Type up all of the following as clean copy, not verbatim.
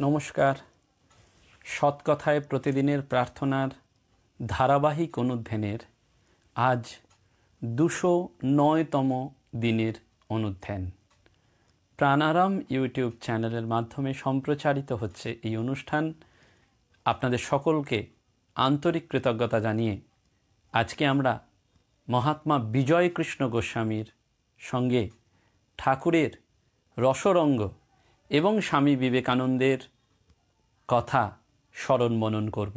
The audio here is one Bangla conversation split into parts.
নমস্কার। সৎকথায় প্রতিদিনের প্রার্থনার ধারাবাহিক অনুধ্যানের আজ 209তম দিনের অনুধ্যান। প্রাণারাম ইউটিউব চ্যানেলের মাধ্যমে সম্প্রচারিত হচ্ছে এই অনুষ্ঠান। আপনাদের সকলকে আন্তরিক কৃতজ্ঞতা জানিয়ে আজকে আমরা মহাত্মা বিজয় কৃষ্ণ গোস্বামীর সঙ্গে ঠাকুরের রসরঙ্গ এবং স্বামী বিবেকানন্দের কথা স্মরণ মনন করব।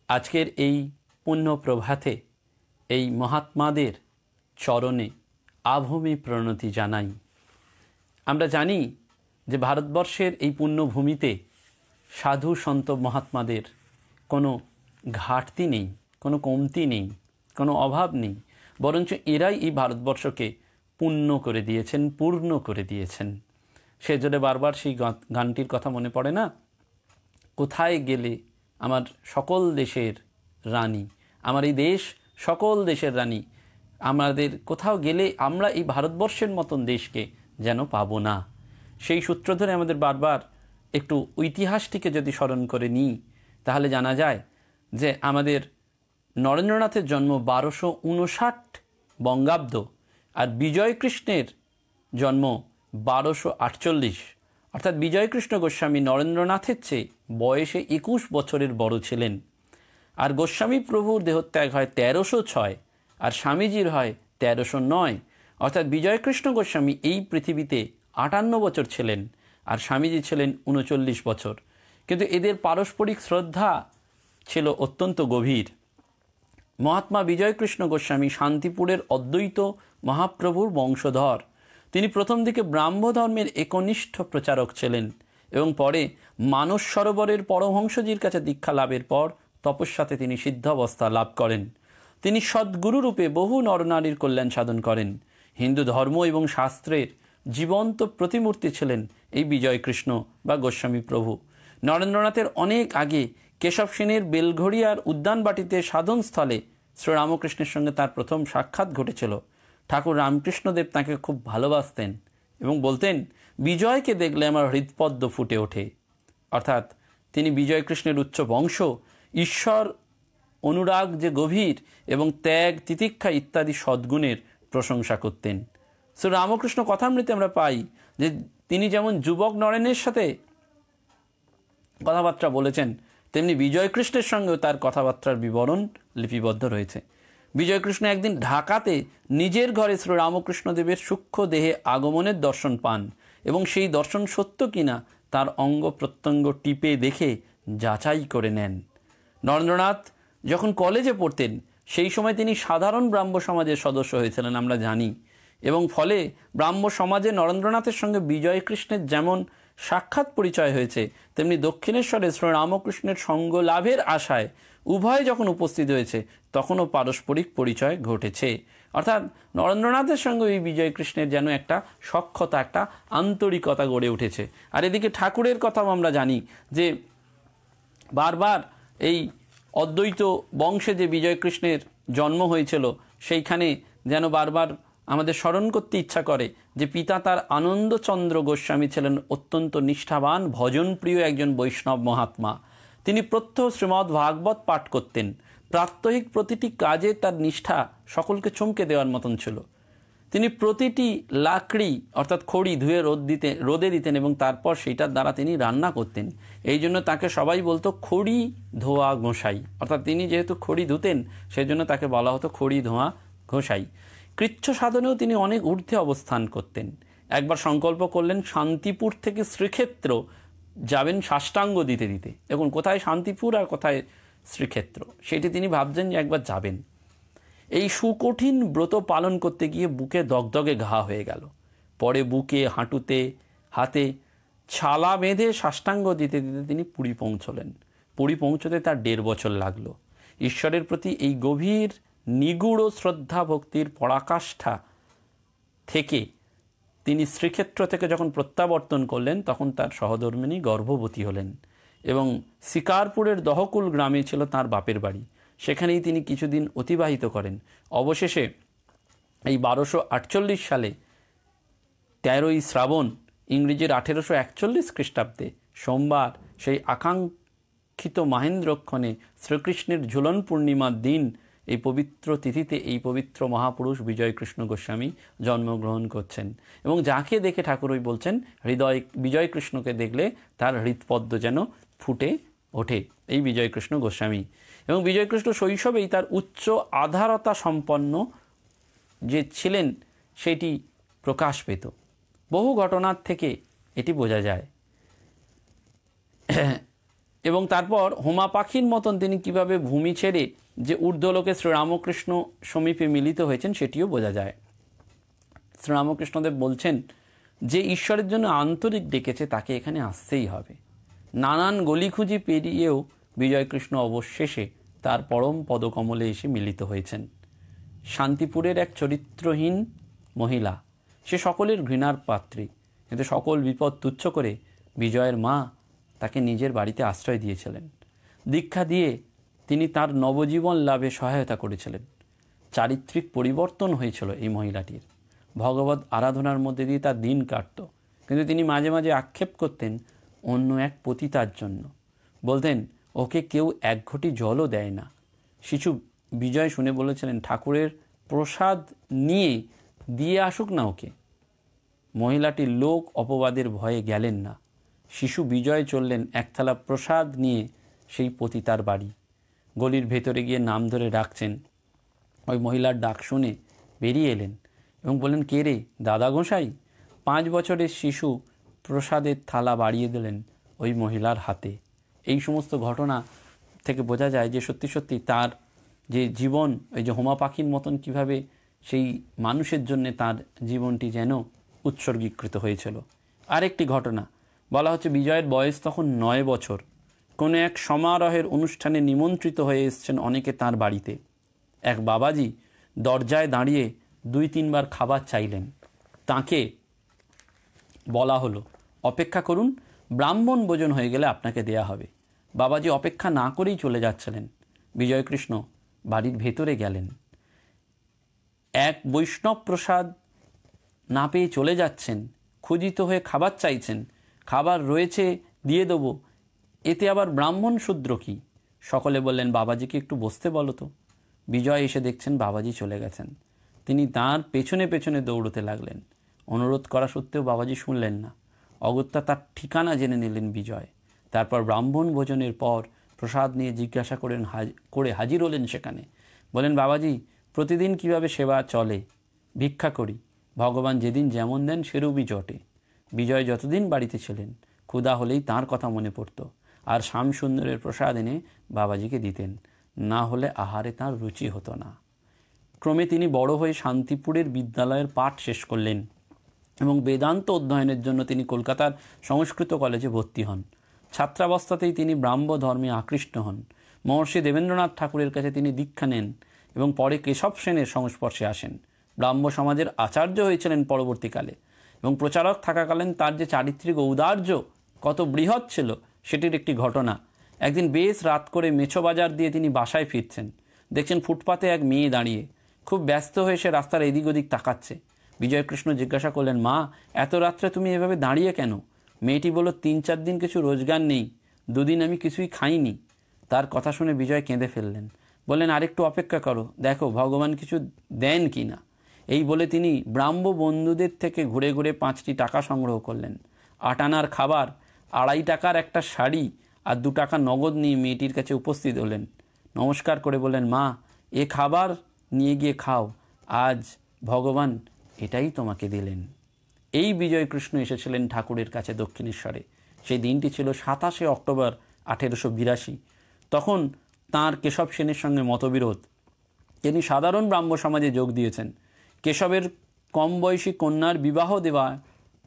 আজকের এই পুণ্য প্রভাতে এই মহাত্মাদের চরণে আভূমি প্রণতি জানাই। আমরা জানি যে ভারতবর্ষের এই পুণ্যভূমিতে সাধু সন্ত মহাত্মাদের কোনো ঘাটতি নেই, কোনো কমতি নেই, কোনো অভাব নেই, বরঞ্চ এরাই এই ভারতবর্ষকে পূর্ণ করে দিয়েছেন, পূর্ণ করে দিয়েছেন। সেজন্য বারবার সেই গানটির কথা মনে পড়ে না? কোথায় গেলে আমার সকল দেশের রানী, আমার এই দেশ সকল দেশের রানী, আমাদের কোথাও গেলে আমরা এই ভারতবর্ষের মতন দেশকে যেন পাবো না। সেই সূত্র ধরে আমাদের বারবার একটু ইতিহাসটিকে যদি স্মরণ করে নিই, তাহলে জানা যায় যে আমাদের নরেন্দ্রনাথের জন্ম 1259 বঙ্গাব্দ আর বিজয়কৃষ্ণের জন্ম 1248। অর্থাৎ বিজয়কৃষ্ণ গোস্বামী নরেন্দ্রনাথের চেয়ে বয়সে 21 বছরের বড় ছিলেন। আর গোস্বামী প্রভুর দেহত্যাগ হয় 1306 আর স্বামীজির হয় 1309। অর্থাৎ বিজয়কৃষ্ণ গোস্বামী এই পৃথিবীতে 58 বছর ছিলেন আর স্বামীজি ছিলেন 39 বছর। কিন্তু এদের পারস্পরিক শ্রদ্ধা ছিল অত্যন্ত গভীর। মহাত্মা বিজয়কৃষ্ণ গোস্বামী শান্তিপুরের অদ্বৈত মহাপ্রভুর বংশধর। তিনি প্রথম দিকে ব্রাহ্ম ধর্মের একনিষ্ঠ প্রচারক ছিলেন এবং পরে মানস সরোবরের পরমহংসজির কাছে দীক্ষা লাভের পর তপস্যাতে তিনি সিদ্ধাবস্থা লাভ করেন। তিনি সদ্গুরুরূপে বহু নরনারীর কল্যাণ সাধন করেন। হিন্দু ধর্ম এবং শাস্ত্রের জীবন্ত প্রতিমূর্তি ছিলেন এই বিজয়কৃষ্ণ বা গোস্বামী প্রভু। নরেন্দ্রনাথের অনেক আগে কেশব সেনের বেলঘড়িয়ার উদ্যানবাটিতে সাধনস্থলে শ্রীরামকৃষ্ণের সঙ্গে তার প্রথম সাক্ষাৎ ঘটেছিল। ঠাকুর রামকৃষ্ণদেব তাকে খুব ভালোবাসতেন এবং বলতেন, বিজয়কে দেখলে আমার হৃৎপদ্ম ফুটে ওঠে। অর্থাৎ তিনি বিজয়কৃষ্ণের উচ্চ বংশ, ঈশ্বর অনুরাগ যে গভীর এবং ত্যাগ তিতিক্ষা ইত্যাদি সদ্গুণের প্রশংসা করতেন। শ্রী রামকৃষ্ণ কথামৃতে আমরা পাই যে তিনি যেমন যুবক নরেনের সাথে কথাবার্তা বলেছেন, তেমনি বিজয়কৃষ্ণের সঙ্গেও তার কথাবার্তার বিবরণ লিপিবদ্ধ রয়েছে। বিজয়কৃষ্ণ একদিন ঢাকাতে নিজের ঘরে শ্রী রামকৃষ্ণদেবের সূক্ষ্ম দেহে আগমনের দর্শন পান এবং সেই দর্শন সত্য কিনা তার অঙ্গ প্রত্যঙ্গ টিপে দেখে যাচাই করে নেন। নরেন্দ্রনাথ যখন কলেজে পড়তেন সেই সময় তিনি সাধারণ ব্রাহ্ম সমাজের সদস্য হয়েছিলেন আমরা জানি, এবং ফলে ব্রাহ্ম সমাজে নরেন্দ্রনাথের সঙ্গে বিজয়কৃষ্ণের যেমন সাক্ষাৎ পরিচয় হয়েছে, তেমনি দক্ষিণেশ্বরে শ্রী রামকৃষ্ণের সঙ্গ লাভের আশায় উভয় যখন উপস্থিত হয়েছে তখনও পারস্পরিক পরিচয় ঘটেছে। অর্থাৎ নরেন্দ্রনাথের সঙ্গে এই বিজয়কৃষ্ণের যেন একটা সখ্যতা, একটা আন্তরিকতা গড়ে উঠেছে। আর এদিকে ঠাকুরের কথাও আমরা জানি যে বারবার এই অদ্বৈত বংশে যে বিজয়কৃষ্ণের জন্ম হয়েছিল সেইখানে যেন বারবার আমাদের স্মরণ করতে ইচ্ছা করে যে পিতা তার আনন্দচন্দ্র গোস্বামী ছিলেন অত্যন্ত নিষ্ঠাবান ভজনপ্রিয় একজন বৈষ্ণব মহাত্মা। তিনি প্রত্যহ শ্রীমদ্ ভাগবত পাঠ করতেন। প্রাত্যহিক প্রতিটি কাজে তার নিষ্ঠা সকলকে চমকে দেওয়ার মতন ছিল। তিনি প্রতিটি লাকড়ি অর্থাৎ খড়ি ধুয়ে রোদে দিতেন এবং তারপর সেইটার দ্বারা তিনি রান্না করতেন। এই জন্য তাকে সবাই বলতো খড়ি ধোয়া গোসাই। অর্থাৎ তিনি যেহেতু খড়ি ধুতেন সেই জন্য তাকে বলা হতো খড়ি ধোয়া গোসাই। কৃচ্ছ সাধনেও তিনি অনেক ঊর্ধ্বে অবস্থান করতেন। একবার সংকল্প করলেন শান্তিপুর থেকে শ্রীক্ষেত্র যাবেন সাষ্টাঙ্গ দিতে দিতে। এখন কোথায় শান্তিপুর আর কোথায় শ্রীক্ষেত্র সেটি তিনি ভাবছেন যে একবার যাবেন। এই সুকঠিন ব্রত পালন করতে গিয়ে বুকে দগদগে ঘা হয়ে গেল। পরে বুকে হাঁটুতে হাতে ছালা বেঁধে সাষ্টাঙ্গ দিতে দিতে তিনি পুরী পৌঁছলেন। পুরী পৌঁছতে তার 1.5 বছর লাগলো। ঈশ্বরের প্রতি এই গভীর নিগুড় শ্রদ্ধা ভক্তির পরাকাষ্ঠা থেকে তিনি শ্রীক্ষেত্র থেকে যখন প্রত্যাবর্তন করলেন তখন তার সহধর্মিণী গর্ভবতী হলেন এবং শিকারপুরের দহকুল গ্রামে ছিল তার বাপের বাড়ি। সেখানেই তিনি কিছুদিন অতিবাহিত করেন। অবশেষে এই 1248 সালে 13ই শ্রাবণ ইংরেজির 1841 খ্রিস্টাব্দে সোমবার সেই আকাঙ্ক্ষিত মাহেন্দ্রক্ষণে শ্রীকৃষ্ণের ঝুলন পূর্ণিমার দিন এই পবিত্র তিথিতে এই পবিত্র মহাপুরুষ বিজয়কৃষ্ণ গোস্বামী জন্মগ্রহণ করছেন। এবং যাকে দেখে ঠাকুর ওই বলছেন বিজয়কৃষ্ণকে দেখলে তার হৃৎপদ্ম যেন ফুটে ওঠে, এই বিজয়কৃষ্ণ গোস্বামী। এবং বিজয়কৃষ্ণ শৈশবেই তার উচ্চ আধারতা সম্পন্ন যে ছিলেন সেটি প্রকাশ পেত। বহু ঘটনার থেকে এটি বোঝা যায়। এবং তারপর হোমা পাখির মতন তিনি কিভাবে ভূমি ছেড়ে যে ঊর্ধ্বলোকে শ্রীরামকৃষ্ণ সমীপে মিলিত হয়েছেন সেটিও বোঝা যায়। শ্রীরামকৃষ্ণদেব বলছেন যে ঈশ্বরের জন্য আন্তরিক ডেকেছে তাকে এখানে আসতেই হবে। নানান গলিখুঁজি পেরিয়েও বিজয়কৃষ্ণ অবশেষে তার পরম পদকমলে এসে মিলিত হয়েছেন। শান্তিপুরের এক চরিত্রহীন মহিলা, সে সকলের ঘৃণার পাত্রী, কিন্তু সকল বিপদ তুচ্ছ করে বিজয়ের মা তাকে নিজের বাড়িতে আশ্রয় দিয়েছিলেন। দীক্ষা দিয়ে তিনি তার নবজীবন লাভে সহায়তা করেছিলেন। চারিত্রিক পরিবর্তন হয়েছিল এই মহিলাটির। ভগবত আরাধনার মধ্যে দিয়ে তার দিন কাটত, কিন্তু তিনি মাঝে মাঝে আক্ষেপ করতেন অন্য এক পতিতার জন্য। বলতেন ওকে কেউ এক ঘটি জলও দেয় না। শিশু বিজয় শুনে বলেছিলেন ঠাকুরের প্রসাদ নিয়ে দিয়ে আসুক না ওকে। মহিলাটির লোক অপবাদের ভয়ে গেলেন না। শিশু বিজয় চললেন এক থালা প্রসাদ নিয়ে সেই পতিতার বাড়ি। গলির ভেতরে গিয়ে নাম ধরে ডাকছেন। ওই মহিলার ডাক শুনে বেরিয়ে এলেন এবং বললেন, কে রে? দাদা গোসাই। 5 বছরের শিশু প্রসাদের থালা বাড়িয়ে দিলেন ওই মহিলার হাতে। এই সমস্ত ঘটনা থেকে বোঝা যায় যে সত্যি সত্যি তার যে জীবন, ওই যে হোমা পাখির মতন কিভাবে সেই মানুষের জন্যে তার জীবনটি যেন উৎসর্গীকৃত হয়েছিল। আরেকটি ঘটনা বলা হচ্ছে, বিজয়ের বয়স তখন 9 বছর। কোনো এক সমারোহের অনুষ্ঠানে নিমন্ত্রিত হয়ে এসছেন অনেকে তার বাড়িতে। এক বাবাজি দরজায় দাঁড়িয়ে 2-3 বার খাবার চাইলেন। তাকে বলা হলো, অপেক্ষা করুন, ব্রাহ্মণ ভোজন হয়ে গেলে আপনাকে দেয়া হবে। বাবাজি অপেক্ষা না করেই চলে যাচ্ছিলেন। বিজয়কৃষ্ণ বাড়ির ভেতরে গেলেন। এক বৈষ্ণব প্রসাদ না পেয়ে চলে যাচ্ছেন, ক্ষুধিত হয়ে খাবার চাইছেন। খাবার রয়েছে, দিয়ে দেবো, এতে আবার ব্রাহ্মণ শূদ্র কি? সকলে বললেন, বাবাজিকে একটু বসতে বলো তো। বিজয় এসে দেখছেন বাবাজি চলে গেছেন। তিনি তাঁর পেছনে পেছনে দৌড়তে লাগলেন। অনুরোধ করা সত্ত্বেও বাবাজি শুনলেন না। অগত্যা তার ঠিকানা জেনে নিলেন বিজয়। তারপর ব্রাহ্মণ ভোজনের পর প্রসাদ নিয়ে জিজ্ঞাসা করে হাজির হলেন সেখানে। বলেন, বাবাজি প্রতিদিন কিভাবে সেবা চলে? ভিক্ষা করি, ভগবান যেদিন যেমন দেন সেরূপই জটে। বিজয় যতদিন বাড়িতে ছিলেন ক্ষুধা হলেই তাঁর কথা মনে পড়ত, আর শ্যামসুন্দরের প্রসাদ এনে বাবাজিকে দিতেন, না হলে আহারে তাঁর রুচি হতো না। ক্রমে তিনি বড় হয়ে শান্তিপুরের বিদ্যালয়ের পাঠ শেষ করলেন এবং বেদান্ত অধ্যয়নের জন্য তিনি কলকাতার সংস্কৃত কলেজে ভর্তি হন। ছাত্রাবস্থাতেই তিনি ব্রাহ্ম ধর্মে আকৃষ্ট হন। মহর্ষি দেবেন্দ্রনাথ ঠাকুরের কাছে তিনি দীক্ষা নেন এবং পরে কেশব সেনের সংস্পর্শে আসেন। ব্রাহ্ম সমাজের আচার্য হয়েছিলেন পরবর্তীকালে। এবং প্রচারক থাকাকালীন তার যে চারিত্রিক ঔদার্য কত বৃহৎ ছিল সেটির একটি ঘটনা। একদিন বেশ রাত করে মেছো বাজার দিয়ে তিনি বাসায় ফিরছেন। দেখছেন ফুটপাতে এক মেয়ে দাঁড়িয়ে, খুব ব্যস্ত হয়ে সে রাস্তার এদিক ওদিক তাকাচ্ছে। বিজয়কৃষ্ণ জিজ্ঞাসা করলেন, মা এত রাত্রে তুমি এভাবে দাঁড়িয়ে কেন? মেয়েটি বলল, 3-4 দিন কিছু রোজগার নেই, 2 দিন আমি কিছুই খাইনি। তার কথা শুনে বিজয় কেঁদে ফেললেন। বললেন, আরেকটু অপেক্ষা করো, দেখো ভগবান কিছু দেন কি না। এই বলে তিনি ব্রাহ্ম বন্ধুদের থেকে ঘুরে ঘুরে 5টি টাকা সংগ্রহ করলেন। 8 আনার খাবার, 2.5 টাকার একটা শাড়ি আর 2 টাকা নগদ নিয়ে মেয়েটির কাছে উপস্থিত হলেন। নমস্কার করে বললেন, মা এ খাবার নিয়ে গিয়ে খাও, আজ ভগবান এটাই তোমাকে দিলেন। এই বিজয়কৃষ্ণ এসেছিলেন ঠাকুরের কাছে দক্ষিণেশ্বরে। সেই দিনটি ছিল 27 অক্টোবর 1882। তখন তাঁর কেশব সেনের সঙ্গে মতবিরোধ। তিনি সাধারণ ব্রাহ্ম সমাজে যোগ দিয়েছেন। কেশবের কম বয়সী কন্যার বিবাহ দেওয়ার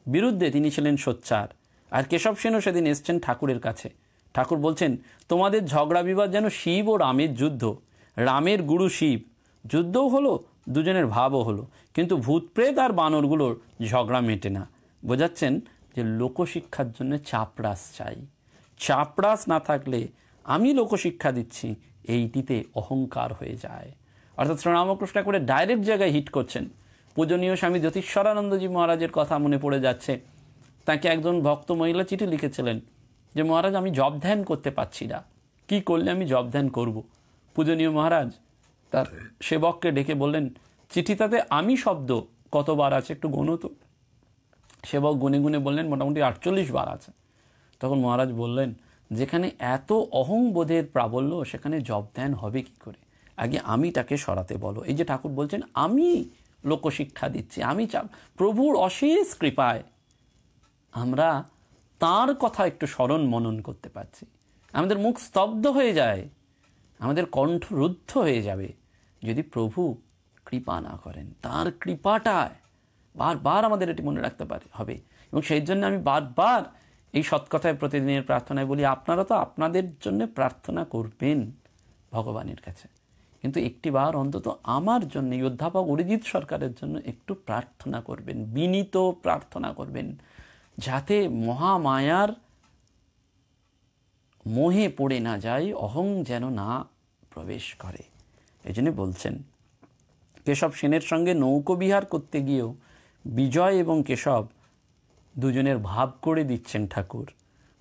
বিরুদ্ধে তিনি ছিলেন সোচ্চার। আর কেশব সেনও সেদিন এসছেন ঠাকুরের কাছে। ঠাকুর বলছেন, তোমাদের ঝগড়া বিবাদ যেন শিব ও রামের যুদ্ধ। রামের গুরু শিব, যুদ্ধও হলো, দুজনের ভাবও হলো, কিন্তু ভূতপ্রেত আর বানরগুলোর ঝগড়া মেটে না। বোঝাচ্ছেন যে লোকশিক্ষার জন্য চাপরাস চাই। চাপরাস না থাকলে আমি লোকশিক্ষা দিচ্ছি এইটিতে অহংকার হয়ে যায়। অর্থাৎ শ্রীরামকৃষ্ণ করে ডাইরেক্ট জায়গায় হিট করছেন। পূজনীয় স্বামী জ্যোতিষ্বরানন্দজি মহারাজের কথা মনে পড়ে যাচ্ছে। তাকে একজন ভক্ত মহিলা চিঠি লিখেছিলেন যে মহারাজ আমি জপ ধ্যান করতে পারছি না, কি করলে আমি জপ ধ্যান করব? পূজনীয় মহারাজ তার সেবককে ডেকে বললেন, চিঠিটাতে আমি শব্দ কতবার আছে একটু গোনো তো। সেবক গুনে গুনে বললেন মোটামুটি 48 বার আছে। তখন মহারাজ বললেন, যেখানে এত অহংবোধের প্রাবল্য সেখানে জপ ধ্যান হবে কি করে? আগে আমি তাকে সরাতে বলো। এই যে ঠাকুর বলছেন আমি লোকশিক্ষা দিচ্ছি, আমি প্রভুর অশেষ কৃপায় আমরা তার কথা একটু স্মরণ মনন করতে পারছি। আমাদের মুখ স্তব্ধ হয়ে যায়, আমাদের কণ্ঠ রুদ্ধ হয়ে যাবে যদি প্রভু কৃপা না করেন। তার কৃপাটায় বারবার আমাদের এটি মনে রাখতে হবে। এবং সেই জন্য আমি বারবার এই সৎকথায় প্রতিদিনের প্রার্থনায় বলি, আপনারা তো আপনাদের জন্য প্রার্থনা করবেন ভগবানের কাছে, কিন্তু একটিবার অন্তত আমার জন্য, এই অধ্যাপক অরিজিৎ সরকারের জন্য একটু প্রার্থনা করবেন, বিনীত প্রার্থনা করবেন, যাতে মহামায়ার মোহে পড়ে না যায়, অহং যেন না প্রবেশ করে। এই জন্য বলছেন, কেশব সেনের সঙ্গে নৌকোবিহার করতে গিয়েও বিজয় এবং কেশব দুজনের ভাব করে দিচ্ছেন ঠাকুর।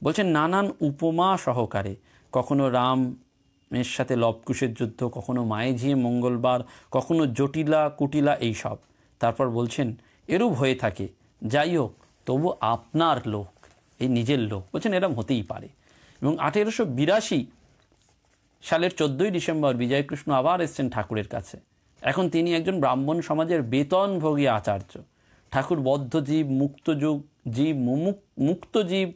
বলছেন নানান উপমা সহকারে, কখনো রামের সাথে লবকুশের যুদ্ধ, কখনো মায়েঝিয়ে মঙ্গলবার, কখনো জটিলা কুটিলা, এইসব। তারপর বলছেন এরূপ হয়ে থাকে, যাই হোক তবু আপনার লোক, এই নিজের লোক। বলছেন এরম হতেই পারে। এবং 1882 সালের 14ই ডিসেম্বর বিজয়কৃষ্ণ আবার এসছেন ঠাকুরের কাছে। এখন তিনি একজন ব্রাহ্মণ সমাজের বেতনভোগী আচার্য। ঠাকুর বদ্ধজীব, মুক্তজীব, মুক্তজীব,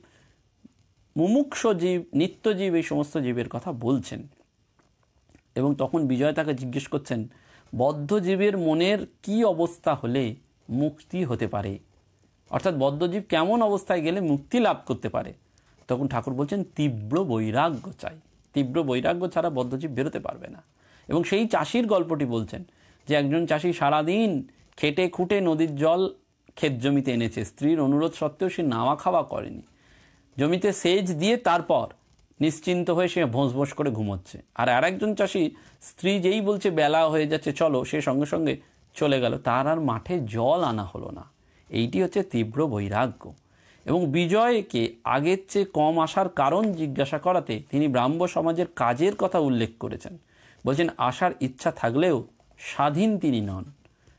মুমুক্ষু জীব, নিত্যজীব, এই সমস্ত জীবের কথা বলছেন। এবং তখন বিজয় তাকে জিজ্ঞেস করছেন, বদ্ধজীবের মনের কি অবস্থা হলে মুক্তি হতে পারে, অর্থাৎ বদ্ধজীব কেমন অবস্থায় গেলে মুক্তি লাভ করতে পারে? তখন ঠাকুর বলছেন তীব্র বৈরাগ্য চাই, তীব্র বৈরাগ্য ছাড়া বদ্ধজীব বেরোতে পারবে না। এবং সেই চাষির গল্পটি বলছেন যে একজন চাষি সারাদিন খেটে খুঁটে নদীর জল ক্ষেত জমিতে এনেছে, স্ত্রীর অনুরোধ সত্ত্বেও সে নাওয়া খাওয়া করেনি, জমিতে সেচ দিয়ে তারপর নিশ্চিন্ত হয়ে সে ভোঁস ভোঁস করে ঘুমোচ্ছে। আর আরেকজন চাষি, স্ত্রী যেই বলছে বেলা হয়ে যাচ্ছে চলো, সে সঙ্গে সঙ্গে চলে গেল, তার আর মাঠে জল আনা হলো না। এইটি হচ্ছে তীব্র বৈরাগ্য। এবং বিজয়কে আগের চেয়ে কম আসার কারণ জিজ্ঞাসা করাতে তিনি ব্রাহ্ম সমাজের কাজের কথা উল্লেখ করেছেন। বলছেন আসার ইচ্ছা থাকলেও স্বাধীন তিনি নন।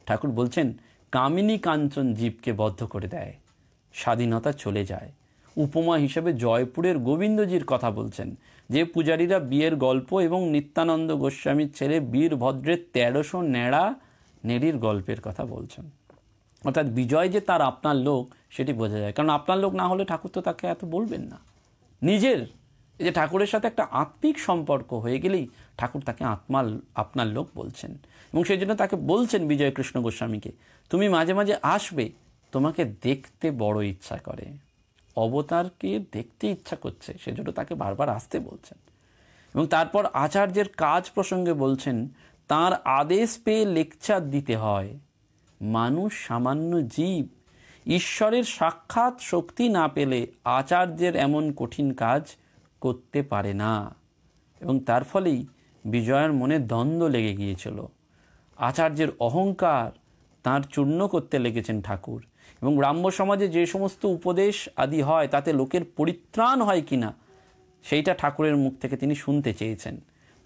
ঠাকুর বলছেন কামিনী কাঞ্চন জীবকে বদ্ধ করে দেয়, স্বাধীনতা চলে যায়। উপমা হিসেবে জয়পুরের গোবিন্দজির কথা বলছেন, যে পূজারীরা বিয়ের গল্প এবং নিত্যানন্দ গোস্বামীর ছেলে বীরভদ্রের 1300 ন্যাড়া নেড়ির গল্পের কথা বলছেন। অর্থাৎ বিজয় যে তার আপনার লোক সেটি বোঝা যায়, কারণ আপনার লোক না হলে ঠাকুর তো তাকে এত বলবেন না। নিজের এই যে ঠাকুরের সাথে একটা আত্মিক সম্পর্ক হয়ে গেলেই ঠাকুর তাকে আপনার লোক বলছেন। এবং সেই জন্য তাকে বলছেন বিজয় কৃষ্ণ গোস্বামীকে, তুমি মাঝে মাঝে আসবে, তোমাকে দেখতে বড় ইচ্ছা করে, অবতারকে দেখতে ইচ্ছা করছে, সেজন্য তাকে বারবার আসতে বলছেন। এবং তারপর আচার্যের কাজ প্রসঙ্গে বলছেন, তার আদেশ পেয়ে লেকচার দিতে হয়। মানুষ সামান্য জীব, ঈশ্বরের সাক্ষাৎ শক্তি না পেলে আচার্যের এমন কঠিন কাজ করতে পারে না। এবং তার ফলেই বিজয়ের মনে দ্বন্দ্ব লেগে গিয়েছিল। আচার্যের অহংকার তাঁর চূর্ণ করতে লেগেছেন ঠাকুর। এবং ব্রাহ্ম সমাজে যে সমস্ত উপদেশ আদি হয় তাতে লোকের পরিত্রাণ হয় কিনা সেইটা ঠাকুরের মুখ থেকে তিনি শুনতে চেয়েছেন।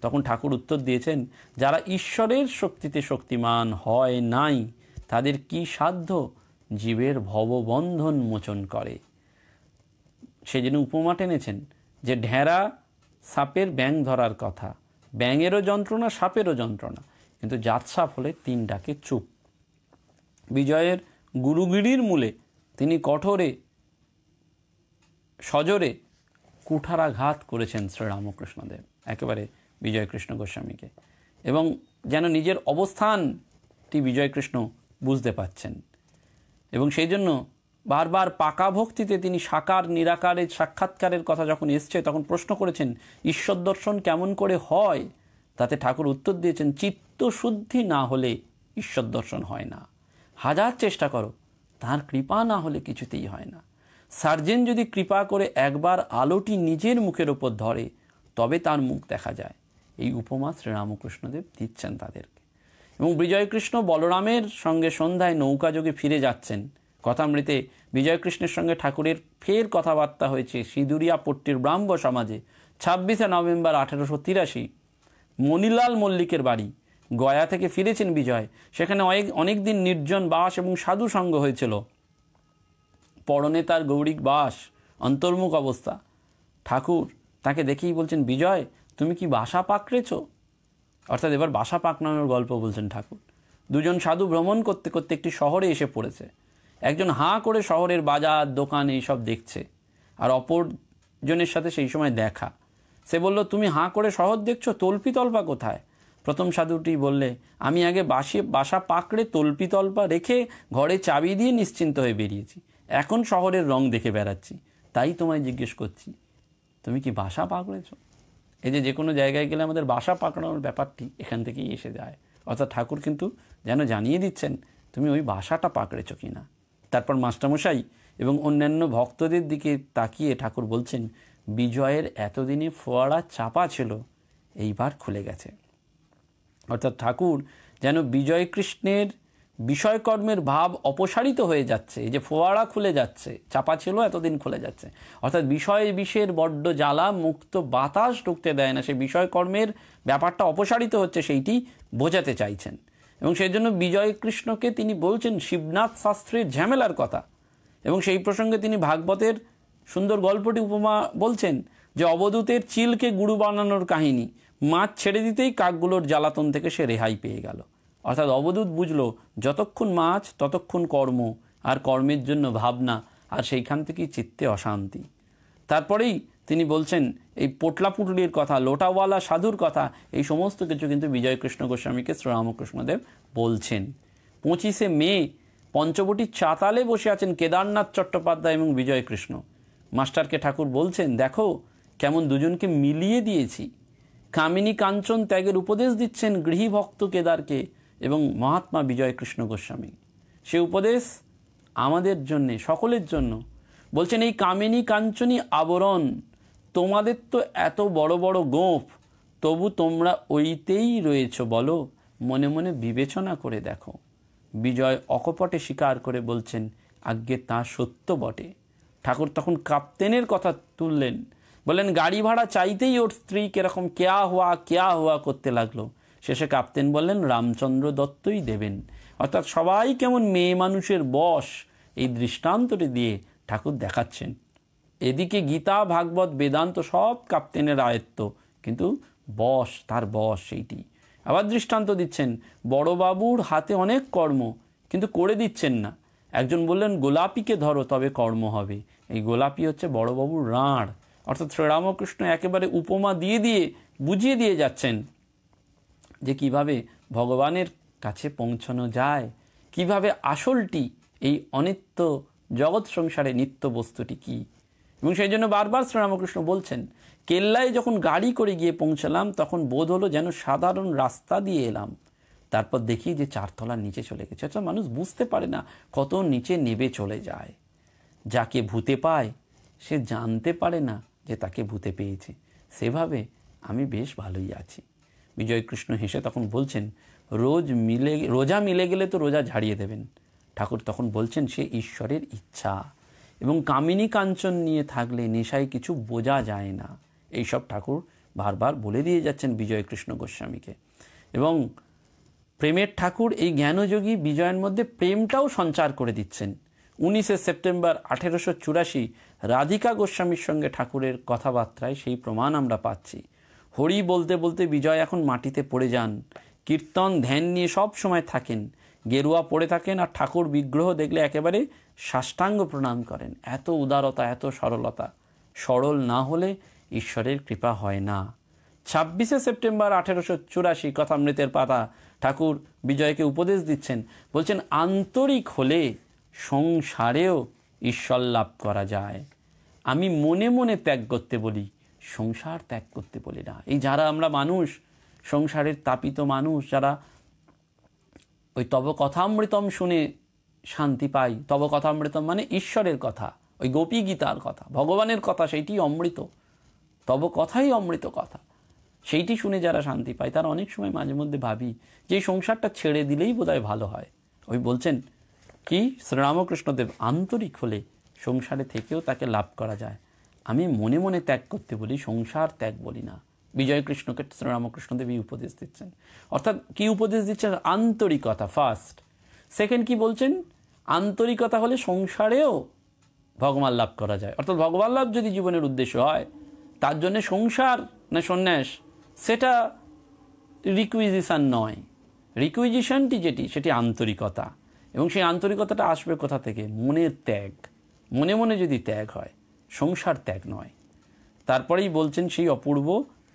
তখন ঠাকুর উত্তর দিয়েছেন, যারা ঈশ্বরের শক্তিতে শক্তিমান হয় নাই তাদের কি সাধ্য জীবের ভববন্ধন মোচন করে। সেজন্য উপমা টেনেছেন যে ঢেঁড়া সাপের ব্যাঙ ধরার কথা, ব্যাঙেরও যন্ত্রণা সাপেরও যন্ত্রণা, কিন্তু জাত সাপ হলে 3 ডাকে চুপ। বিজয়ের গুরুগিরির মূলে তিনি কঠোরে সজোরে কুঠারাঘাত করেছেন শ্রীরামকৃষ্ণদেব, একেবারে বিজয়কৃষ্ণ গোস্বামীকে। এবং যেন নিজের অবস্থানটি বিজয়কৃষ্ণ বুঝতে পাচ্ছেন। এবং সেই জন্য বারবার পাকা ভক্তিতে তিনি সাকার নিরাকারের সাক্ষাৎকারের কথা যখন এসছে তখন প্রশ্ন করেছেন ঈশ্বর দর্শন কেমন করে হয়। তাতে ঠাকুর উত্তর দিয়েছেন, চিত্তশুদ্ধি না হলে ঈশ্বর দর্শন হয় না, হাজার চেষ্টা করো, তার কৃপা না হলে কিছুতেই হয় না। সার্জেন যদি কৃপা করে একবার আলোটি নিজের মুখের ওপর ধরে তবে তার মুখ দেখা যায়। এই উপমা শ্রীরামকৃষ্ণদেব দিচ্ছেন তাদেরকে। এবং বিজয়কৃষ্ণ বলরামের সঙ্গে সন্ধ্যায় নৌকা যোগে ফিরে যাচ্ছেন, কথামৃতে বিজয়কৃষ্ণের সঙ্গে ঠাকুরের ফের কথাবার্তা হয়েছে সিঁদুরিয়া পট্টির ব্রাহ্ম সমাজে 26শে নভেম্বর 1883। মণিলাল মল্লিকের বাড়ি, গয়া থেকে ফিরেছেন বিজয়। সেখানে অনেক দিন নির্জন বাস এবং সাধু সঙ্গ হয়েছিল। পরনে তার গৌরিক বাস, অন্তর্মুখ অবস্থা। ঠাকুর তাকে দেখেই বলছেন, বিজয় তুমি কি বাসা পাকড়েছ? অর্থাৎ এবার বাসা পাকনানোর গল্প বলছেন ঠাকুর। দুজন সাধু ভ্রমণ করতে করতে একটি শহরে এসে পড়েছে। একজন হাঁ করে শহরের বাজার দোকান এইসব দেখছে, আর অপরজনের সাথে সেই সময় দেখা। সে বলল, তুমি হাঁ করে শহর দেখছো, তল্পি তল্পা কোথায়? প্রথম সাধুটি বললে, আমি আগে বাসা পাকড়ে তল্পি তল্পা রেখে ঘরে চাবি দিয়ে নিশ্চিন্ত হয়ে বেরিয়েছি। এখন শহরের রং দেখে বেড়াচ্ছি, তাই তোমায় জিজ্ঞেস করছি তুমি কি বাসা পাকড়েছ? এই যে কোনো জায়গায় গেলে আমাদের বাসা পাকড়ানোর ব্যাপারটি এখান থেকেই এসে যায়। অর্থাৎ ঠাকুর কিন্তু যেন জানিয়ে দিচ্ছেন তুমি ওই বাসাটা পাকড়েছ কি না। তারপর মাস্টারমশাই এবং অন্যান্য ভক্তদের দিকে তাকিয়ে ঠাকুর বলছেন, বিজয়ের এতদিনে ফোয়ারা চাপা ছিল, এইবার খুলে গেছে। অর্থাৎ ঠাকুর যেন বিজয় কৃষ্ণের বিষয়কর্মের ভাব অপসারিত হয়ে যাচ্ছে। এই যে ফোয়ারা খুলে যাচ্ছে, চাপা ছিল এতদিন খুলে যাচ্ছে, অর্থাৎ বিষয়ের বড্ড জ্বালা, মুক্ত বাতাস ঢুকতে দেয় না, সেই বিষয়কর্মের ব্যাপারটা অপসারিত হচ্ছে, সেইটি বোঝাতে চাইছেন। এবং সেই জন্য বিজয় কৃষ্ণকে তিনি বলছেন শিবনাথ শাস্ত্রীর ঝামেলার কথা। এবং সেই প্রসঙ্গে তিনি ভাগবতের সুন্দর গল্পটি উপমা বলছেন যে অবধূতের চিলকে গুরু বানানোর কাহিনী। মাছ ছেড়ে দিতেই কাকগুলোর জ্বালাতন থেকে সে রেহাই পেয়ে গেল। অর্থাৎ অবধূত বুঝলো যতক্ষণ মাছ ততক্ষণ কর্ম, আর কর্মের জন্য ভাবনা, আর সেইখান থেকেই চিত্তে অশান্তি। তারপরেই তিনি বলছেন এই পোটলা পুটলির কথা, লোটাওয়ালা সাধুর কথা, এই সমস্ত কিছু কিন্তু বিজয়কৃষ্ণ গোস্বামীকে শ্রীরামকৃষ্ণদেব বলছেন। 25শে মে পঞ্চবটির চাতালে বসে আছেন কেদারনাথ চট্টোপাধ্যায় এবং বিজয়কৃষ্ণ। মাস্টারকে ঠাকুর বলছেন, দেখো কেমন দুজনকে মিলিয়ে দিয়েছি। কামিনী কাঞ্চন ত্যাগের উপদেশ দিচ্ছেন গৃহীভক্ত কেদারকে এবং মহাত্মা বিজয়কৃষ্ণ গোস্বামী। সে উপদেশ আমাদের জন্যে, সকলের জন্য। বলছেন, এই কামিনী কাঞ্চনী আবরণ, তোমাদের তো এত বড় বড় গোঁফ, তবু তোমরা ওইতেই রয়েছ বলো, মনে মনে বিবেচনা করে দেখো। বিজয় অকপটে স্বীকার করে বলছেন, আজ্ঞে তা সত্য বটে। ঠাকুর তখন কাপ্তেনের কথা তুললেন, বললেন গাড়ি ভাড়া চাইতেই ওর স্ত্রী কিরকম কেয়া হুয়া করতে লাগলো। শেষে কাপ্তেন বললেন রামচন্দ্র দত্তই দেবেন। অর্থাৎ সবাই কেমন মেয়ে মানুষের বশ, এই দৃষ্টান্তটি দিয়ে ঠাকুর দেখাচ্ছেন। এদিকে গীতা ভাগবত বেদান্ত সব কাপ্তেনের আয়ত্ত, কিন্তু তার বশ সেইটি। আবার দৃষ্টান্ত দিচ্ছেন, বড়বাবুর হাতে অনেক কর্ম, কিন্তু করে দিচ্ছেন না। একজন বললেন গোলাপিকে ধরো তবে কর্ম হবে। এই গোলাপি হচ্ছে বড়বাবুর রাঁড়। অর্থাৎ শ্রীরামকৃষ্ণ একেবারে উপমা দিয়ে বুঝিয়ে দিয়ে যাচ্ছেন যে কিভাবে ভগবানের কাছে পৌঁছানো যায়, কিভাবে আসলটি এই অনিত্য জগৎ সংসারে নিত্য বস্তুটি কি। এবং সেই জন্য বারবার শ্রীরামকৃষ্ণ বলছেন, কেল্লায় যখন গাড়ি করে গিয়ে পৌঁছালাম তখন বোধ হলো যেন সাধারণ রাস্তা দিয়ে এলাম। তারপর দেখি যে 4 তলার নিচে চলে গেছে। অর্থাৎ মানুষ বুঝতে পারে না কত নিচে নেবে চলে যায়। যাকে ভূতে পায় সে জানতে পারে না যে তাকে ভূতে পেয়েছে। সেভাবে আমি বেশ ভালোই আছি। বিজয়কৃষ্ণ হেসে তখন বলছেন, রোজা মিলে গেলে তো রোজা ঝাড়িয়ে দেবেন। ঠাকুর তখন বলছেন সে ঈশ্বরের ইচ্ছা, এবং কামিনী কাঞ্চন নিয়ে থাকলে নেশায় কিছু বোঝা যায় না। এইসব ঠাকুর বারবার বলে দিয়ে যাচ্ছেন বিজয়কৃষ্ণ গোস্বামীকে। এবং প্রেমের ঠাকুর এই জ্ঞানযোগী বিজয়ের মধ্যে প্রেমটাও সঞ্চার করে দিচ্ছেন। 19শে সেপ্টেম্বর 1884 রাধিকা গোস্বামীর সঙ্গে ঠাকুরের কথাবার্তায় সেই প্রমাণ আমরা পাচ্ছি। হরি বলতে বলতে বিজয় এখন মাটিতে পড়ে যান। কীর্তন ধ্যান নিয়ে সব সময় থাকেন, গেরুয়া পড়ে থাকেন, আর ঠাকুর বিগ্রহ দেখলে একেবারে সাষ্টাঙ্গ প্রণাম করেন। এত উদারতা, এত সরলতা। সরল না হলে ঈশ্বরের কৃপা হয় না। 26শে সেপ্টেম্বর 1884 কথামৃতের পাতা ঠাকুর বিজয়কে উপদেশ দিচ্ছেন, বলছেন আন্তরিক হলে সংসারেও ঈশ্বর লাভ করা যায়। আমি মনে মনে ত্যাগ করতে বলি, সংসার ত্যাগ করতে বলি না। এই যারা আমরা মানুষ, সংসারের তাপিত মানুষ, যারা ওই তব কথামৃতম শুনে শান্তি পাই, তব কথামৃতম মানে ঈশ্বরের কথা, ওই গোপী গীতার কথা, ভগবানের কথা, সেইটি অমৃত। তব কথাই অমৃত কথা, সেইটি শুনে যারা শান্তি পায়, তারা অনেক সময় মাঝে মধ্যে ভাবি যে এই সংসারটা ছেড়ে দিলেই বোধহয় ভালো হয়। ওই বলছেন কি শ্রীরামকৃষ্ণদেব আন্তরিক হলে সংসারে থেকেও তাকে লাভ করা যায়। আমি মনে মনে ত্যাগ করতে বলি, সংসার ত্যাগ বলি না। বিজয়কৃষ্ণকে শ্রীরামকৃষ্ণদেব এই উপদেশ দিচ্ছেন। অর্থাৎ কি উপদেশ দিচ্ছেন? আন্তরিকতা ফার্স্ট। সেকেন্ড কি বলছেন? আন্তরিকতা হলে সংসারেও ভগবান লাভ করা যায়। অর্থাৎ ভগবান লাভ যদি জীবনের উদ্দেশ্য হয়, তার জন্য সংসার না সন্ন্যাস সেটা রিকুইজিশন নয়। রিকুইজিশনটি যেটি সেটি আন্তরিকতা, এবং সেই আন্তরিকতাটা আসবে কোথা থেকে? মনের ত্যাগ। মনে মনে যদি ত্যাগ হয়, সংসার ত্যাগ নয়। তারপরেই বলছেন সেই অপূর্ব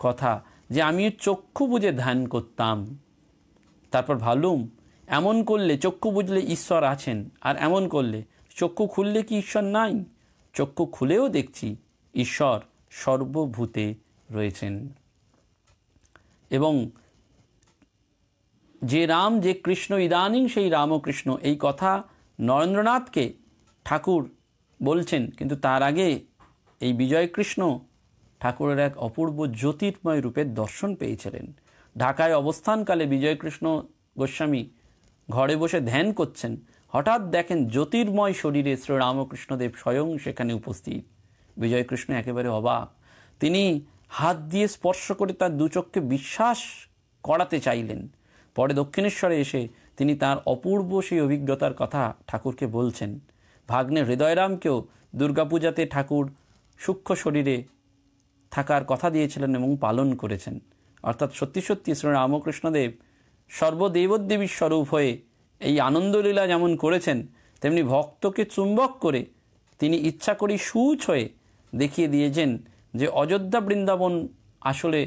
কথা যে আমি চক্ষু বুঝে ধ্যান করতাম, তারপর ভাবলুম এমন করলে চক্ষু বুঝলে ঈশ্বর আছেন, আর এমন করলে চক্ষু খুললে কি ঈশ্বর নাই? চক্ষু খুলেও দেখছি ঈশ্বর সর্বভূতে রয়েছেন। এবং যে রাম যে কৃষ্ণ ইদানিং সেই রামকৃষ্ণ, এই কথা নরেন্দ্রনাথকে ঠাকুর বলছেন, কিন্তু তার আগে এই বিজয়কৃষ্ণ ঠাকুরের এক অপূর্ব জ্যোতির্ময় রূপের দর্শন পেয়েছিলেন। ঢাকায় অবস্থানকালে বিজয়কৃষ্ণ গোস্বামী ঘরে বসে ধ্যান করছেন, হঠাৎ দেখেন জ্যোতির্ময় শরীরে শ্রীরামকৃষ্ণদেব স্বয়ং সেখানে উপস্থিত। বিজয়কৃষ্ণ একেবারে অবাক। তিনি হাত দিয়ে স্পর্শ করে তার দু চক্ষে বিশ্বাস করাতে চাইলেন। পরে দক্ষিণেশ্বরে এসে তিনি তার অপূর্ব সেই অভিজ্ঞতার কথা ঠাকুরকে বলছেন। ভাগ্নে হৃদয়রামকেও দুর্গাপূজাতে ঠাকুর সূক্ষ্ম শরীরে থাকার কথা দিয়েছিলেন এবং পালন করেছেন। অর্থাৎ সত্যি সত্যি শ্রীরামকৃষ্ণদেব সর্বদেবদেবীর স্বরূপ হয়ে এই আনন্দলীলা যেমন করেছেন, তেমনি ভক্তকে চুম্বক করে তিনি ইচ্ছা করেই সূচ হয়ে দেখিয়ে দিয়েছেন যে অযোধ্যা বৃন্দাবন আসলে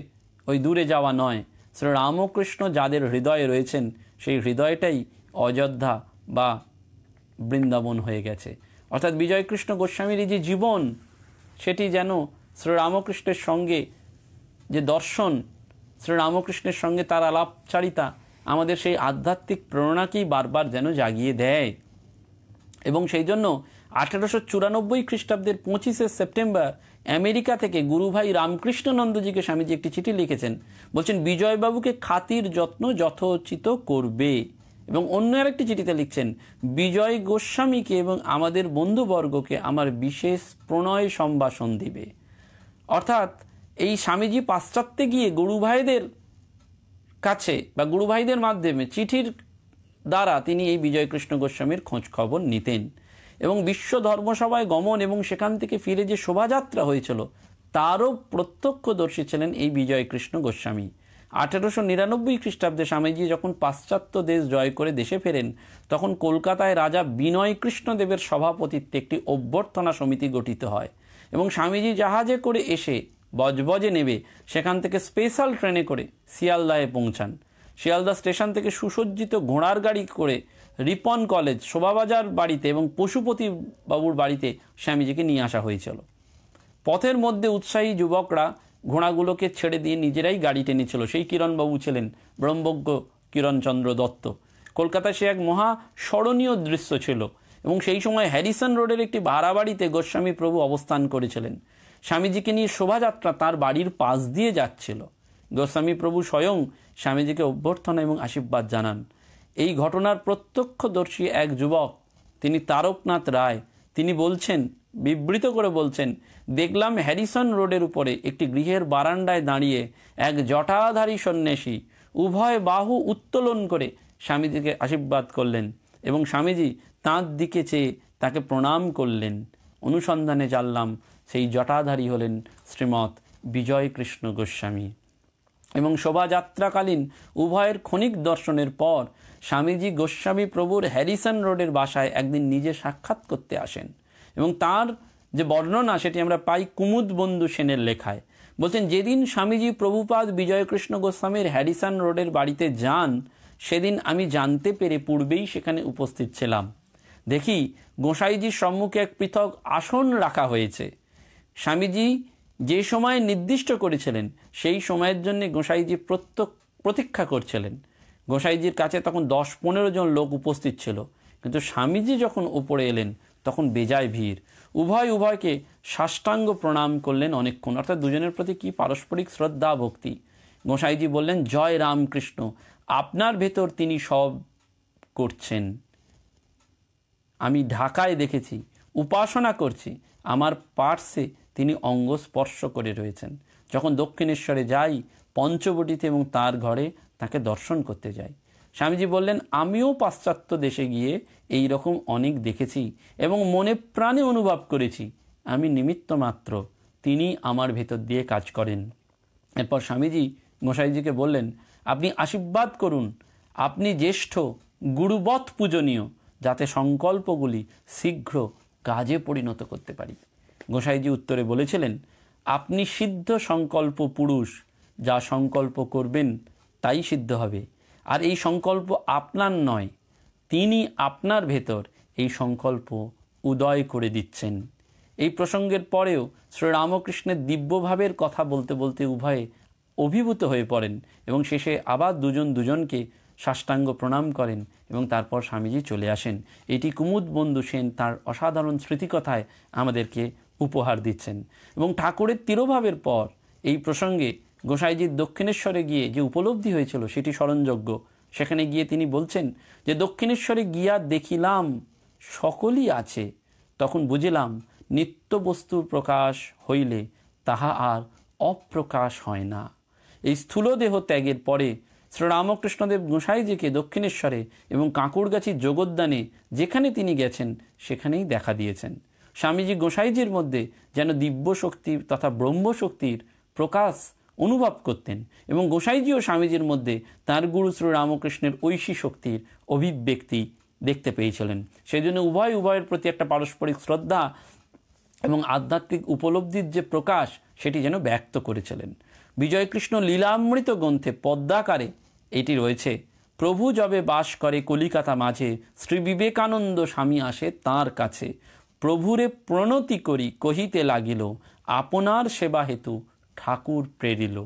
ওই দূরে যাওয়া নয়, শ্রীরামকৃষ্ণ যাদের হৃদয়ে রয়েছেন সেই হৃদয়টাই অযোধ্যা বা বৃন্দাবন হয়ে গেছে। অর্থাৎ বিজয়কৃষ্ণ গোস্বামীর এই যে জীবন, সেটি যেন শ্রীরামকৃষ্ণের সঙ্গে যে দর্শন, শ্রীরামকৃষ্ণের সঙ্গে তার আলাপচারিতা আমাদের সেই আধ্যাত্মিক প্রেরণাকেই বারবার যেন জাগিয়ে দেয়। এবং সেই জন্য 1894 খ্রিস্টাব্দের 25শে সেপ্টেম্বর আমেরিকা থেকে গুরুভাই রামকৃষ্ণনন্দজিকে স্বামীজি একটি চিঠি লিখেছেন। বলছেন বিজয়বাবুকে খাতির যত্ন যথোচিত করবে। এবং অন্য আরেকটি চিঠিতে লিখছেন, বিজয় গোস্বামীকে এবং আমাদের বন্ধুবর্গকে আমার বিশেষ প্রণয় সম্ভাষণ দিবে। অর্থাৎ এই স্বামীজি পাশ্চাত্যে গিয়ে গুরুভাইদের কাছে বা গুরুভাইদের মাধ্যমে চিঠির দ্বারা তিনি এই বিজয়কৃষ্ণ গোস্বামীর খোঁজ খবর নিতেন। এবং বিশ্ব ধর্মসভায় গমন এবং সেখান থেকে ফিরে যে শোভাযাত্রা হয়েছিল তারও প্রত্যক্ষদর্শী ছিলেন এই বিজয়কৃষ্ণ গোস্বামী। 1899 খ্রিস্টাব্দে স্বামীজি যখন পাশ্চাত্য দেশ জয় করে দেশে ফেরেন, তখন কলকাতায় রাজা বিনয় কৃষ্ণদেবের সভাপতিত্বে একটি অভ্যর্থনা সমিতি গঠিত হয় এবং স্বামীজি জাহাজে করে এসে বজবজে নেবে, সেখান থেকে স্পেশাল ট্রেনে করে শিয়ালদায় পৌঁছান। শিয়ালদা স্টেশন থেকে সুসজ্জিত ঘোড়ার গাড়ি করে রিপন কলেজ, শোভাবাজার বাড়িতে এবং পশুপতি বাবুর বাড়িতে স্বামীজিকে নিয়ে আসা হয়েছিল। পথের মধ্যে উৎসাহী যুবকরা ঘোড়াগুলোকে ছেড়ে দিয়ে নিজেরাই গাড়ি টেনেছিল। সেই কিরণবাবু ছিলেন ব্রহ্মজ্ঞ কিরণচন্দ্র দত্ত। কলকাতায় সে এক মহা স্মরণীয় দৃশ্য ছিল। এবং সেই সময় হ্যারিসন রোডের একটি ভাড়া বাড়িতে গোস্বামী প্রভু অবস্থান করেছিলেন। স্বামীজিকে নিয়ে শোভাযাত্রা তার বাড়ির পাশ দিয়ে যাচ্ছিল। গোস্বামী প্রভু স্বয়ং স্বামীজিকে অভ্যর্থনা এবং আশীর্বাদ জানান। এই ঘটনার প্রত্যক্ষদর্শী এক যুবক, তিনি তারকনাথ রায়, তিনি বলছেন, বিবৃত করে বলছেন, দেখলাম হ্যারিসন রোডের উপরে একটি গৃহের বারান্দায় দাঁড়িয়ে এক জটাধারী সন্ন্যাসী উভয় বাহু উত্তোলন করে স্বামীজিকে আশীর্বাদ করলেন এবং স্বামীজি তাঁর দিকে চেয়ে তাকে প্রণাম করলেন। অনুসন্ধানে জানলাম সেই জটাধারী হলেন শ্রীমৎ বিজয়কৃষ্ণ গোস্বামী। এবং শোভাযাত্রাকালীন উভয়ের ক্ষণিক দর্শনের পর স্বামীজি গোস্বামী প্রভুর হ্যারিসন রোডের বাসায় একদিন নিজে সাক্ষাৎ করতে আসেন এবং তার যে বর্ণনা সেটি আমরা পাই কুমুদ বন্ধু সেনের লেখায়। বলছেন, যেদিন স্বামীজি প্রভুপাদ বিজয়কৃষ্ণ গোস্বামীর হ্যারিসন রোডের বাড়িতে যান, সেদিন আমি জানতে পেরে পূর্বেই সেখানে উপস্থিত ছিলাম। দেখি গোসাইজির সম্মুখে এক পৃথক আসন রাখা হয়েছে। স্বামীজি যে সময় নির্দিষ্ট করেছিলেন সেই সময়ের জন্য গোসাইজি প্রতীক্ষা করছিলেন। গোসাইজির কাছে তখন 10-15 জন লোক উপস্থিত ছিল, কিন্তু স্বামীজি যখন উপরে এলেন তখন বেজায় ভিড়। উভয়কে সাষ্টাঙ্গ প্রণাম করলেন অনেকক্ষণ। অর্থাৎ দুজনের প্রতি কি পারস্পরিক শ্রদ্ধা ভক্তি। গোসাইজি বললেন, জয় রামকৃষ্ণ, আপনার ভেতর তিনি সব করছেন। আমি ঢাকায় দেখেছি, উপাসনা করছি, আমার পার্শ্বে তিনি অঙ্গ স্পর্শ করে রয়েছেন। যখন দক্ষিণেশ্বরে যাই, পঞ্চবটিতে এবং তার ঘরে তাকে দর্শন করতে যাই। স্বামীজি বললেন, আমিও পাশ্চাত্য দেশে গিয়ে এই রকম অনেক দেখেছি এবং মনে প্রাণে অনুভব করেছি আমি নিমিত্ত মাত্র, তিনি আমার ভেতর দিয়ে কাজ করেন। এরপর স্বামীজি গোসাইজিকে বললেন, আপনি আশীর্বাদ করুন, আপনি জ্যেষ্ঠ, গুরুবৎ পূজনীয়, যাতে সংকল্পগুলি শীঘ্র কাজে পরিণত করতে পারি। গোসাইজি উত্তরে বলেছিলেন, আপনি সিদ্ধ সংকল্প পুরুষ, যা সংকল্প করবেন তাই সিদ্ধ হবে। আর এই সংকল্প আপনার নয়, তিনি আপনার ভেতর এই সংকল্প উদয় করে দিচ্ছেন। এই প্রসঙ্গের পরেও শ্রীরামকৃষ্ণের দিব্যভাবের কথা বলতে বলতে উভয়ে অভিভূত হয়ে পড়েন এবং শেষে আবার দুজন দুজনকে সাষ্টাঙ্গ প্রণাম করেন এবং তারপর স্বামীজি চলে আসেন। এটি কুমুদবন্ধু সেন তার অসাধারণ স্মৃতিকথায় আমাদেরকে উপহার দিচ্ছেন। এবং ঠাকুরের তিরোভাবের পর এই প্রসঙ্গে গোসাইজির দক্ষিণেশ্বরে গিয়ে যে উপলব্ধি হয়েছিল সেটি স্মরণযোগ্য। সেখানে গিয়ে তিনি বলছেন যে, দক্ষিণেশ্বরে গিয়া দেখিলাম সকলই আছে, তখন বুঝিলাম নিত্য বস্তুর প্রকাশ হইলে তাহা আর অপ্রকাশ হয় না। এই স্থূলদেহ ত্যাগের পরে শ্রীরামকৃষ্ণদেব গোসাইজিকে দক্ষিণেশ্বরে এবং কাঁকুড়গাছির যোগোদ্যানে যেখানে তিনি গেছেন সেখানেই দেখা দিয়েছেন। স্বামীজি গোসাইজির মধ্যে যেন দিব্য শক্তি তথা ব্রহ্মশক্তির প্রকাশ অনুভব করতেন এবং গোসাইজিও স্বামীজির মধ্যে তাঁর গুরু শ্রীরামকৃষ্ণের ঐশী শক্তির অভিব্যক্তি দেখতে পেয়েছিলেন। সেই জন্য উভয়ের প্রতি একটা পারস্পরিক শ্রদ্ধা এবং আধ্যাত্মিক উপলব্ধির যে প্রকাশ সেটি যেন ব্যক্ত করেছিলেন। বিজয়কৃষ্ণ লীলামৃত গ্রন্থে পদ্মাকারে এটি রয়েছে, প্রভু যবে বাস করে কলিকাতা মাঝে, শ্রী বিবেকানন্দ স্বামী আসে তাঁর কাছে, প্রভুরে প্রণতি করি কহিতে লাগিল, আপনার সেবা হেতু ঠাকুর প্রেরিল।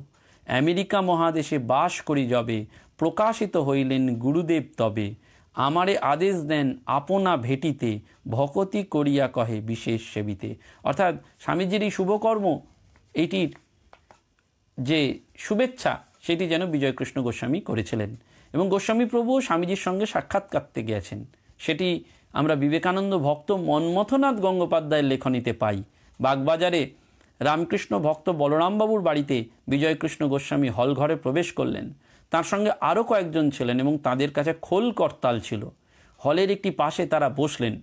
আমেরিকা মহাদেশে বাস করি যবে, প্রকাশিত হইলেন গুরুদেব তবে, আমারে আদেশ দেন আপনা ভেটিতে, ভকতি করিয়া কহে বিশেষ সেবিতে। অর্থাৎ স্বামীজির এই শুভকর্ম, এইটির যে শুভেচ্ছা সেটি যেন বিজয়কৃষ্ণ গোস্বামী করেছিলেন। এবং গোস্বামী প্রভু স্বামীজির সঙ্গে সাক্ষাৎ করতে গিয়েছেন, সেটি আমরা বিবেকানন্দ ভক্ত মন্মথনাথ গঙ্গোপাধ্যায়ের লেখনীতে পাই। বাগবাজারে রামকৃষ্ণ ভক্ত বলরামবাবুর বাড়িতে বিজয়কৃষ্ণ গোস্বামী হল ঘরে প্রবেশ করলেন। তার সঙ্গে আরও কয়েকজন ছিলেন এবং তাদের কাছে খোল করতাল ছিল। হলের একটি পাশে তারা বসলেন।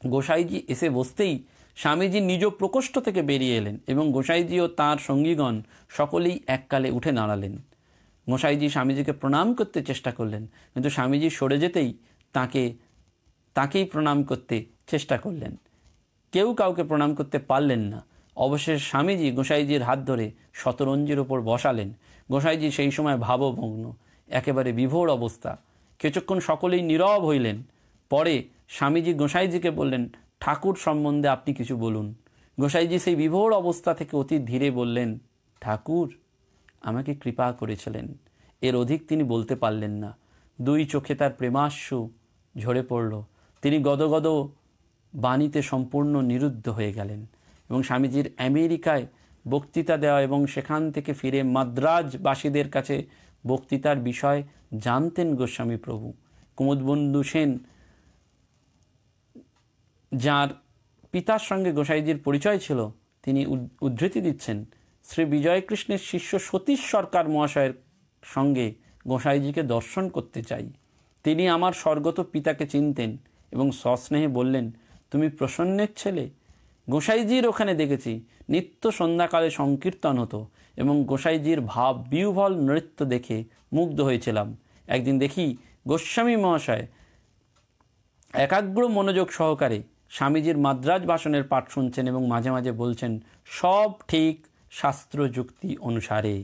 গোসাইজি এসে বসতেই স্বামীজি নিজ প্রকোষ্ঠ থেকে বেরিয়ে এলেন এবং গোসাইজি ও তাঁর সঙ্গীগণ সকলেই এককালে উঠে দাঁড়ালেন। গোসাইজি স্বামীজিকে প্রণাম করতে চেষ্টা করলেন, কিন্তু স্বামীজি সরে যেতেই তাকেই প্রণাম করতে চেষ্টা করলেন। কেউ কাউকে প্রণাম করতে পারলেন না। অবশেষে স্বামীজি গোসাইজির হাত ধরে শতরঞ্জির ওপর বসালেন। গোসাইজি সেই সময় ভাবভগ্ন, একেবারে বিভোর অবস্থা। কিছুক্ষণ সকলেই নীরব হইলেন। পরে স্বামীজি গোসাইজিকে বললেন, ঠাকুর সম্বন্ধে আপনি কিছু বলুন। গোসাইজি সেই বিভোর অবস্থা থেকে অতি ধীরে বললেন, ঠাকুর আমাকে কৃপা করেছিলেন, এর অধিক তিনি বলতে পারলেন না। দুই চোখে তার প্রেমাশ্রু ঝরে পড়ল। তিনি গদগদ বাণীতে সম্পূর্ণ নিরুদ্ধ হয়ে গেলেন এবং স্বামীজির আমেরিকায় বক্তৃতা দেওয়া এবং সেখান থেকে ফিরে মাদ্রাজবাসীদের কাছে বক্তৃতার বিষয় জানতেন গোস্বামী প্রভু। কুমুদবন্ধু সেন, যার পিতার সঙ্গে গোসাইজির পরিচয় ছিল, তিনি উদ্ধৃতি দিচ্ছেন, শ্রী বিজয়কৃষ্ণের শিষ্য সতীশ সরকার মহাশয়ের সঙ্গে গোসাইজিকে দর্শন করতে চাই। তিনি আমার স্বর্গত পিতাকে চিনতেন এবং সস্নেহে বললেন, তুমি প্রসন্নের ছেলে? গোসাইজির ওখানে দেখেছি, নিত্য সন্ধ্যাকালে সংকীর্তন হতো এবং গোসাইজির ভাব বিহ্বল নৃত্য দেখে মুগ্ধ হয়েছিলাম। একদিন দেখি গোস্বামী মহাশয় একাগ্র মনোযোগ সহকারে স্বামীজির মাদ্রাজ ভাষণের পাঠ শুনছেন এবং মাঝে মাঝে বলছেন, সব ঠিক শাস্ত্র যুক্তি অনুসারে।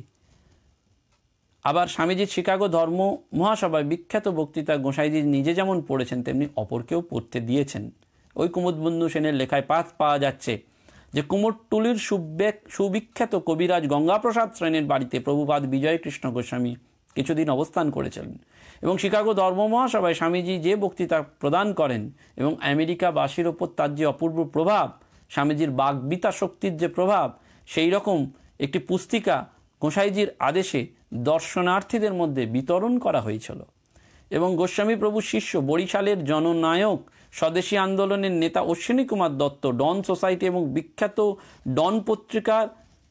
আবার স্বামীজির শিকাগো ধর্ম মহাসভায় বিখ্যাত বক্তৃতা গোসাইজি নিজে যেমন পড়েছেন তেমনি অপরকেও পড়তে দিয়েছেন। ওই কুমুদবন্ধু সেনের লেখায় পাওয়া যাচ্ছে যে কুমোরটুলির সুবিখ্যাত কবিরাজ গঙ্গাপ্রসাদ শ্রেণীর বাড়িতে প্রভুপাদ বিজয়কৃষ্ণ গোস্বামী কিছুদিন অবস্থান করেছিলেন এবং শিকাগো ধর্ম মহাসভায় স্বামীজি যে বক্তৃতা প্রদান করেন এবং আমেরিকাবাসীর ওপর তার যে অপূর্ব প্রভাব, স্বামীজির বাগ্বিতা শক্তির যে প্রভাব, সেই রকম একটি পুস্তিকা গোসাইজির আদেশে দর্শনার্থীদের মধ্যে বিতরণ করা হয়েছিল। এবং গোস্বামী প্রভুর শিষ্য বরিশালের জননায়ক স্বদেশী আন্দোলনের নেতা অশ্বিনী কুমার দত্ত ডন সোসাইটি এবং বিখ্যাত ডন পত্রিকার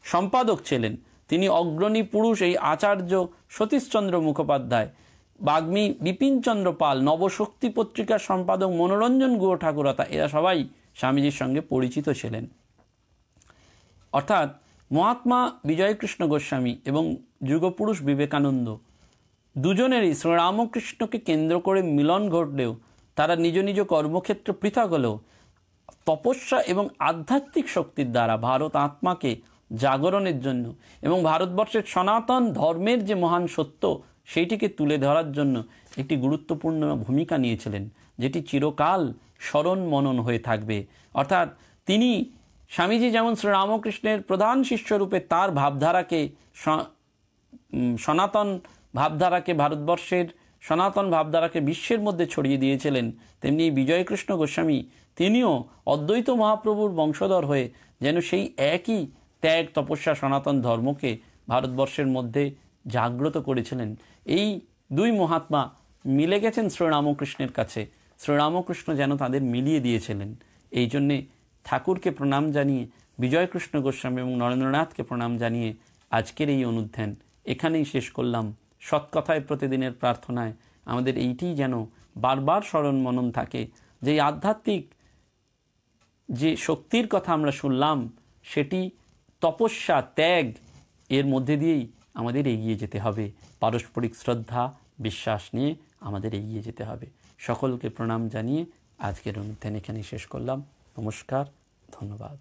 সম্পাদক ছিলেন। তিনি অগ্রণী পুরুষ এই আচার্য সতীশচন্দ্র মুখোপাধ্যায়, বাগ্মী বিপিনচন্দ্র পাল, নবশক্তি পত্রিকার সম্পাদক মনোরঞ্জন গুহ ঠাকুরতা, এরা সবাই স্বামীজির সঙ্গে পরিচিত ছিলেন। অর্থাৎ মহাত্মা বিজয়কৃষ্ণ গোস্বামী এবং যুগপুরুষ বিবেকানন্দ দুজনেরই শ্রীরামকৃষ্ণকে কেন্দ্র করে মিলন ঘটলেও তারা নিজ নিজ কর্মক্ষেত্র পৃথক হলেও তপস্যা এবং আধ্যাত্মিক শক্তির দ্বারা ভারত আত্মাকে জাগরণের জন্য এবং ভারতবর্ষের সনাতন ধর্মের যে মহান সত্য সেইটিকে তুলে ধরার জন্য একটি গুরুত্বপূর্ণ ভূমিকা নিয়েছিলেন, যেটি চিরকাল স্মরণ মনন হয়ে থাকবে। অর্থাৎ তিনি স্বামীজি যেমন শ্রীরামকৃষ্ণের প্রধান শিষ্যরূপে তার ভাবধারাকে সনাতন ভাবধারাকে ভারতবর্ষের সনাতন ভাবধারাকে বিশ্বের মধ্যে ছড়িয়ে দিয়েছিলেন, তেমনি বিজয়কৃষ্ণ গোস্বামী তিনিও অদ্বৈত মহাপ্রভুর বংশধর হয়ে যেন সেই একই ত্যাগ তপস্যা সনাতন ধর্মকে ভারতবর্ষের মধ্যে জাগ্রত করেছিলেন। এই দুই মহাত্মা মিলে গেছেন শ্রীরামকৃষ্ণের কাছে, শ্রীরামকৃষ্ণ যেন তাদের মিলিয়ে দিয়েছিলেন। এই জন্যে ঠাকুরকে প্রণাম জানিয়ে, বিজয়কৃষ্ণ গোস্বামী এবং নরেন্দ্রনাথকে প্রণাম জানিয়ে আজকের এই অনুধ্যান এখানেই শেষ করলাম। সৎকথায় প্রতিদিনের প্রার্থনায় আমাদের এইটিই যেন বারবার স্মরণ মনন থাকে, যে আধ্যাত্মিক যে শক্তির কথা আমরা শুনলাম সেটি তপস্যা ত্যাগ এর মধ্যে দিয়েই আমাদের এগিয়ে যেতে হবে। পারস্পরিক শ্রদ্ধা বিশ্বাস নিয়ে আমাদের এগিয়ে যেতে হবে। সকলকে প্রণাম জানিয়ে আজকের অনুষ্ঠান এখানেই শেষ করলাম। নমস্কার, ধন্যবাদ।